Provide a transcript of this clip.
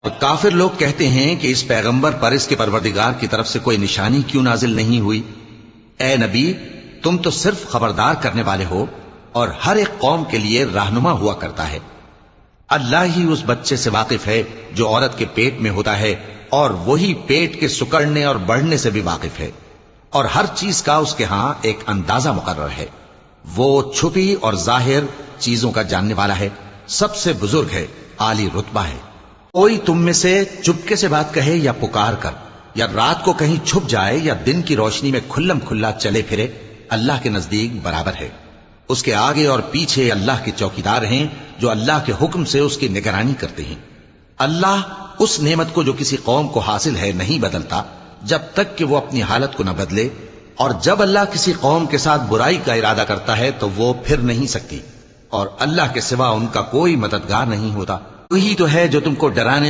اور کافر لوگ کہتے ہیں کہ اس پیغمبر پر اس کے پروردگار کی طرف سے کوئی نشانی کیوں نازل نہیں ہوئی؟ اے نبی، تم تو صرف خبردار کرنے والے ہو اور ہر ایک قوم کے لیے رہنما ہوا کرتا ہے۔ اللہ ہی اس بچے سے واقف ہے جو عورت کے پیٹ میں ہوتا ہے، اور وہی پیٹ کے سکڑنے اور بڑھنے سے بھی واقف ہے، اور ہر چیز کا اس کے ہاں ایک اندازہ مقرر ہے۔ وہ چھپی اور ظاہر چیزوں کا جاننے والا ہے، سب سے بزرگ ہے، عالی رتبہ ہے۔ کوئی تم میں سے چپکے سے بات کہے یا پکار کر، یا رات کو کہیں چھپ جائے یا دن کی روشنی میں کھلم کھلا چلے پھرے، اللہ کے نزدیک برابر ہے۔ اس کے آگے اور پیچھے اللہ کے چوکیدار ہیں جو اللہ کے حکم سے اس کی نگرانی کرتے ہیں۔ اللہ اس نعمت کو جو کسی قوم کو حاصل ہے نہیں بدلتا جب تک کہ وہ اپنی حالت کو نہ بدلے، اور جب اللہ کسی قوم کے ساتھ برائی کا ارادہ کرتا ہے تو وہ پھر نہیں سکتی، اور اللہ کے سوا ان کا کوئی مددگار نہیں ہوتا۔ وہی تو ہے جو تم کو ڈرانے